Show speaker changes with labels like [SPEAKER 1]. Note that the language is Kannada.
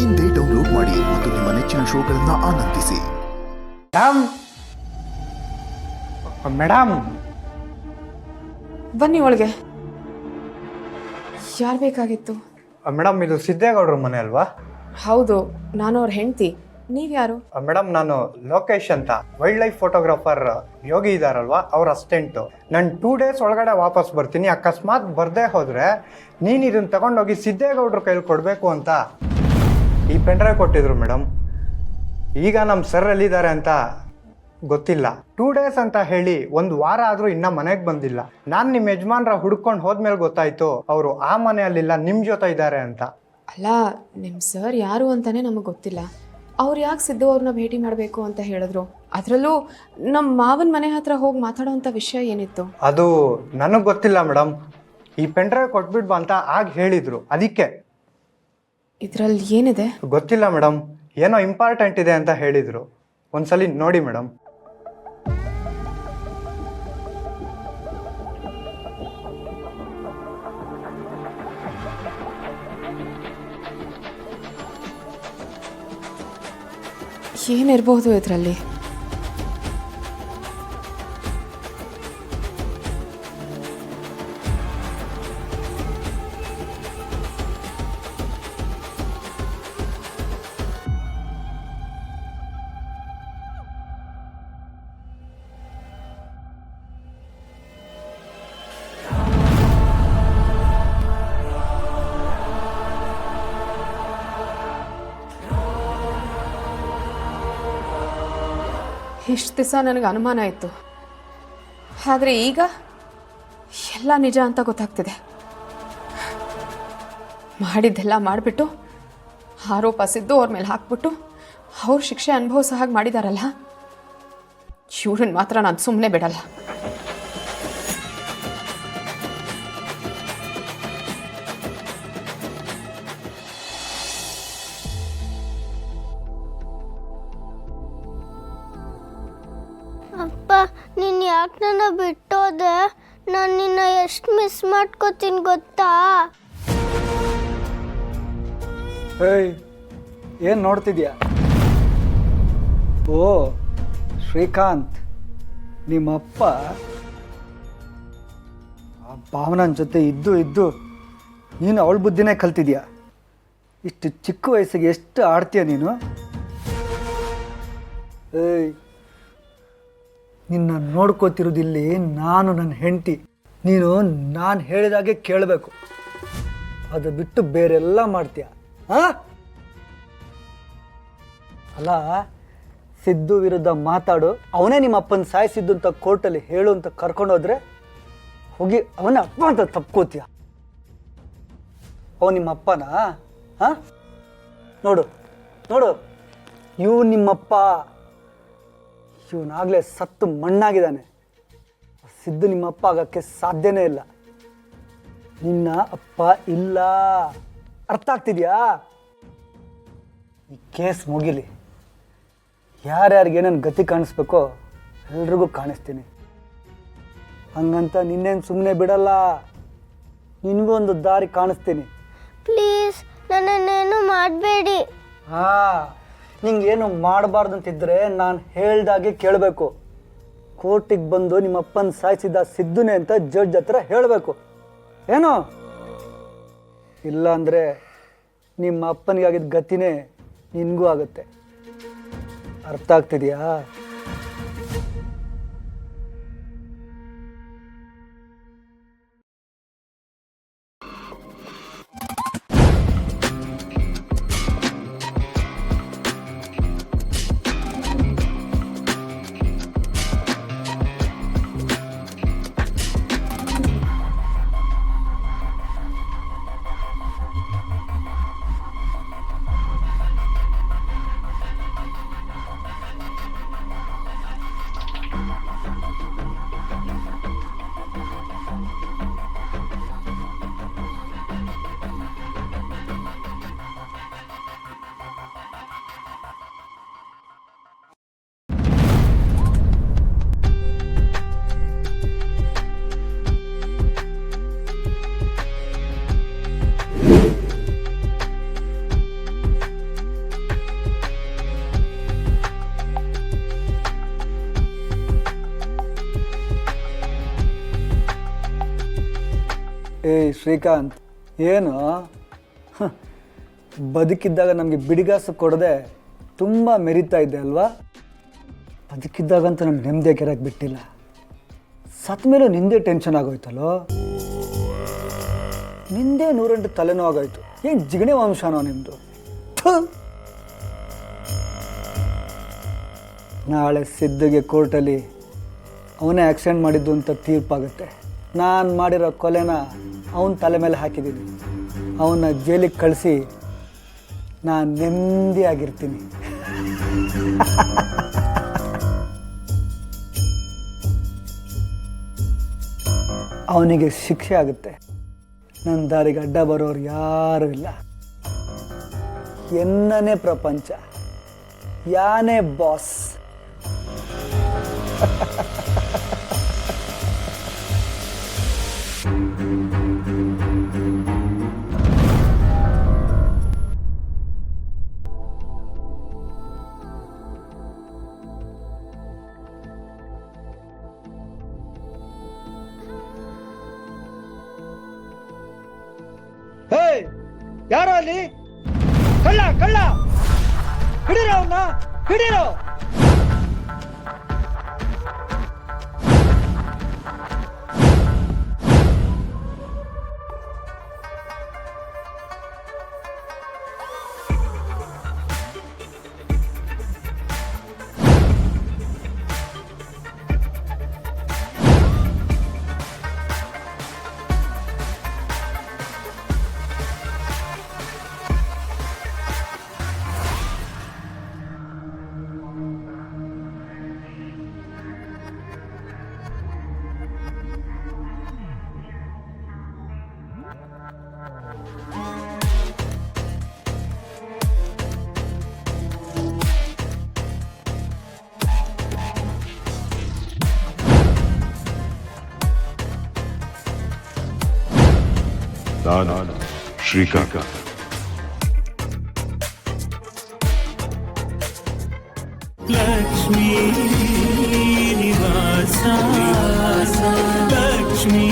[SPEAKER 1] ಇಂದೇ ಡೌನ್ಲೋಡ್ ಮಾಡಿ ಮತ್ತು ನಿಮ್ಮ ನೆಚ್ಚಿನ ಶೋಗಳನ್ನು ಆನಂದಿಸಿ.
[SPEAKER 2] ಮೇಡಮ್,
[SPEAKER 3] ಬನ್ನಿ ಒಳಗೆ. ಯಾರು ಬೇಕಾಗಿತ್ತು?
[SPEAKER 2] ಮೇಡಮ್ ಇದು ಸಿದ್ದೇಗೌಡ್ರ ಮನೆ ಅಲ್ವಾ?
[SPEAKER 3] ಹೌದು, ನಾನು ಅವ್ರ ಹೆಂಡತಿ. ನೀವ್ಯಾರು?
[SPEAKER 2] ಮೇಡಮ್ ನಾನು ಲೋಕೇಶ್ ಅಂತ, ವೈಲ್ಡ್ ಲೈಫ್ ಫೋಟೋಗ್ರಾಫರ್ ಯೋಗಿ ಇದಾರಲ್ವಾ ಅವ್ರ ಅಸಿಸ್ಟೆಂಟು. ನಾನು 2 days ಒಳಗಡೆ ವಾಪಸ್ ಬರ್ತೀನಿ. ಅಕಸ್ಮಾತ್ ಬರದೇ ಹೋದರೆ ನೀನು ಇದನ್ನು ತಗೊಂಡೋಗಿ ಸಿದ್ದೇಗೌಡ್ರ ಕೈಲಿ ಕೊಡಬೇಕು ಅಂತ ಈ ಪೆನ್ಡ್ರೈವ್ ಕೊಟ್ಟಿದ್ರು ಮೇಡಮ್. ಈಗ ನಮ್ಮ ಸರ್ ಎಲ್ಲಿದ್ದಾರೆ ಅಂತ ಗೊತ್ತಿಲ್ಲ. 2 days ಅಂತ ಹೇಳಿ 1 ವಾರ ಆದರೂ ಇನ್ನೂ ಮನೆಗೆ ಬಂದಿಲ್ಲ. ನಾನು ನಿಮ್ಮ ಯಜಮಾನ್ರ ಹುಡ್ಕೊಂಡು ಹೋದ್ಮೇಲೆ ಗೊತ್ತಾಯ್ತು ಅವರು ಆ ಮನೆಯಲ್ಲಿಲ್ಲ, ನಿಮ್ಮ ಜೊತೆ ಇದ್ದಾರೆ ಅಂತ.
[SPEAKER 3] ಅಲ್ಲ, ನಿಮ್ಮ ಸರ್ ಯಾರು ಅಂತಾನೆ ನಮಗೆ ಗೊತ್ತಿಲ್ಲ. ಅವ್ರು ಯಾಕೆ ಸಿದ್ದು ಅವ್ರನ್ನ ಭೇಟಿ ಮಾಡಬೇಕು ಅಂತ ಹೇಳಿದ್ರು? ಅದರಲ್ಲೂ ನಮ್ಮ ಮಾವನ ಮನೆ ಹತ್ರ ಹೋಗಿ ಮಾತಾಡೋವಂಥ ವಿಷಯ ಏನಿತ್ತು?
[SPEAKER 2] ಅದು ನನಗೆ ಗೊತ್ತಿಲ್ಲ ಮೇಡಮ್. ಈ ಪೆನ್ಡ್ರೈವ್ ಕೊಟ್ಬಿಡ್ಬಾ ಅಂತ ಆಗ ಹೇಳಿದ್ರು, ಅದಕ್ಕೆ.
[SPEAKER 3] ಇದರಲ್ಲಿ ಏನಿದೆ
[SPEAKER 2] ಗೊತ್ತಿಲ್ಲ ಮೇಡಮ್, ಏನೋ ಇಂಪಾರ್ಟೆಂಟ್ ಇದೆ ಅಂತ ಹೇಳಿದರು. ಒಂದ್ಸಲಿ ನೋಡಿ ಮೇಡಮ್.
[SPEAKER 3] ಏನಿರ್ಬೋದು ಇದರಲ್ಲಿ? ಇಷ್ಟು ದಿವಸ ನನಗೆ ಅನುಮಾನ ಇತ್ತು, ಆದರೆ ಈಗ ಎಲ್ಲ ನಿಜ ಅಂತ ಗೊತ್ತಾಗ್ತಿದೆ. ಮಾಡಿದ್ದೆಲ್ಲ ಮಾಡಿಬಿಟ್ಟು ಆರೋಪ ಸಿದ್ದು ಅವ್ರ ಮೇಲೆ ಹಾಕ್ಬಿಟ್ಟು ಅವ್ರ ಶಿಕ್ಷೆ ಅನುಭವಿಸೋ ಹಾಗೆ ಮಾಡಿದಾರಲ್ಲ, ಇವ್ರನ್ನ ಮಾತ್ರ ನಾನು ಸುಮ್ಮನೆ ಬಿಡಲ್ಲ.
[SPEAKER 4] ಅಪ್ಪ, ನೀನು ಯಾಕೆ ನನ್ನ ಬಿಟ್ಟೋದೆ? ನಾನು ನಿನ್ನ ಎಷ್ಟು ಮಿಸ್ ಮಾಡ್ಕೋತೀನಿ ಗೊತ್ತಾ?
[SPEAKER 5] ಏಯ್, ಏನು ನೋಡ್ತಿದ್ಯಾ? ಓ ಶ್ರೀಕಾಂತ್, ನಿಮ್ಮಪ್ಪ ಆ ಭಾವನನ ಜೊತೆ ಇದ್ದು ನೀನು ಅವಳ ಬುದ್ಧಿನೇ ಕಲ್ತಿದ್ಯಾ. ಇಷ್ಟು ಚಿಕ್ಕ ವಯಸ್ಸಿಗೆ ಎಷ್ಟು ಆಡ್ತೀಯ ನೀನು? ಏಯ್, ನಿನ್ನ ನೋಡ್ಕೋತಿರೋದಿಲ್ಲಿ ನಾನು, ನನ್ನ ಹೆಂಡತಿ. ನೀನು ನಾನು ಹೇಳಿದಾಗೆ ಕೇಳಬೇಕು, ಅದು ಬಿಟ್ಟು ಬೇರೆಲ್ಲ ಮಾಡ್ತೀಯ. ಹಾಂ, ಅಲ್ಲ, ಸಿದ್ದು ವಿರುದ್ಧ ಮಾತಾಡು, ಅವನೇ ನಿಮ್ಮ ಅಪ್ಪನ ಸಾಯಿಸಿದ್ದು ಅಂತ ಕೋರ್ಟಲ್ಲಿ ಹೇಳು ಅಂತ ಕರ್ಕೊಂಡೋದ್ರೆ ಹೋಗಿ ಅವನ ಅಪ್ಪ ಅಂತ ತಪ್ಕೋತೀಯ. ಅವ ನಿಮ್ಮ ಅಪ್ಪನಾ? ಹಾಂ, ನೋಡು ಇವು ನಿಮ್ಮಪ್ಪ. ಇವನಾಗಲೇ ಸತ್ತು ಮಣ್ಣಾಗಿದ್ದಾನೆ. ಸಿದ್ದು ನಿಮ್ಮಪ್ಪ ಆಗೋಕ್ಕೆ ಸಾಧ್ಯನೇ ಇಲ್ಲ. ನಿನ್ನ ಅಪ್ಪ ಇಲ್ಲ, ಅರ್ಥ ಆಗ್ತಿದ್ಯಾ? ಈ ಕೇಸ್ ಮುಗಿಲಿ, ಯಾರ್ಯಾರಿಗೆ ಏನೇನು ಗತಿ ಕಾಣಿಸ್ಬೇಕೋ ಎಲ್ರಿಗೂ ಕಾಣಿಸ್ತೀನಿ. ಹಂಗಂತ ನಿನ್ನೇನು ಸುಮ್ಮನೆ ಬಿಡಲ್ಲ, ನಿನಗೂ ಒಂದು ದಾರಿ ಕಾಣಿಸ್ತೀನಿ.
[SPEAKER 4] ಪ್ಲೀಸ್ ನನ್ನನ್ನೇನು ಮಾಡಬೇಡಿ.
[SPEAKER 5] ಹಾಂ, ನಿಂಗೇನು ಮಾಡಬಾರ್ದು ಅಂತಿದ್ರೆ ನಾನು ಹೇಳ್ದಾಗೆ ಕೇಳಬೇಕು. ಕೋರ್ಟಿಗೆ ಬಂದು ನಿಮ್ಮಪ್ಪನ ಸಾಯಿಸಿದ ಸಿದ್ದುನೇ ಅಂತ ಜಡ್ಜ್ ಹತ್ರ ಹೇಳಬೇಕು, ಏನೋ? ಇಲ್ಲ ಅಂದರೆ ನಿಮ್ಮ ಅಪ್ಪನಿಗೆ ಆಗಿದ್ದ ಗತಿನೇ ನಿನಗೂ ಆಗುತ್ತೆ. ಅರ್ಥ ಆಗ್ತಿದೆಯಾ? ಶ್ರೀಕಾಂತ್, ಏನು ಬದುಕಿದ್ದಾಗ ನಮಗೆ ಬಿಡಿಗಾಸು ಕೊಡದೆ ತುಂಬ ಮೆರಿತಾ ಇದ್ದೆ ಅಲ್ವಾ? ಬದುಕಿದ್ದಾಗಂತ ನಮ್ಗೆ ನೆಮ್ಮದಿ ಕೆರಕ್ಕೆ ಬಿಟ್ಟಿಲ್ಲ. ಸತ್ತ ಮೇಲೂ ನಿಂದೇ ಟೆನ್ಷನ್ ಆಗೋಯ್ತಲ್ಲೋ. ನಿಂದೇ 108 ತಲೆನೋವಾಗೋಯ್ತು. ಏನು ಜಿಗಣೆ ವಂಶನೋ ನಿಮ್ಮದು? ನಾಳೆ ಸಿದ್ಧಿಗೆ ಕೋರ್ಟಲ್ಲಿ ಅವನೇ ಆಕ್ಸಿಡೆಂಟ್ ಮಾಡಿದ್ದು ಅಂತ ತೀರ್ಪಾಗುತ್ತೆ. ನಾನು ಮಾಡಿರೋ ಕೊಲೆನ ಅವನ ತಲೆ ಮೇಲೆ ಹಾಕಿದ್ದೀನಿ. ಅವನ್ನ ಜೈಲಿಗೆ ಕಳಿಸಿ ನಾನು ನೆಮ್ಮದಿಯಾಗಿರ್ತೀನಿ. ಅವನಿಗೆ ಶಿಕ್ಷೆ ಆಗುತ್ತೆ. ನನ್ನ ದಾರಿಗೆ ಅಡ್ಡ ಬರೋರು ಯಾರೂ ಇಲ್ಲ. ಎನ್ನನೇ ಪ್ರಪಂಚ, ಯಾನೇ ಬಾಸ್. ಯಾರೋ ಅಲ್ಲಿ ಕಳ್ಳ ಕಳ್ಳ ಹಿಡಿರೋ ಅವನ್ನ, ಹಿಡಿರೋ.
[SPEAKER 6] ನಾನು ಶ್ರೀಕಾಂತ್.
[SPEAKER 7] ಲಕ್ಷ್ಮೀ ನಿವಾಸ ಲಕ್ಷ್ಮೀ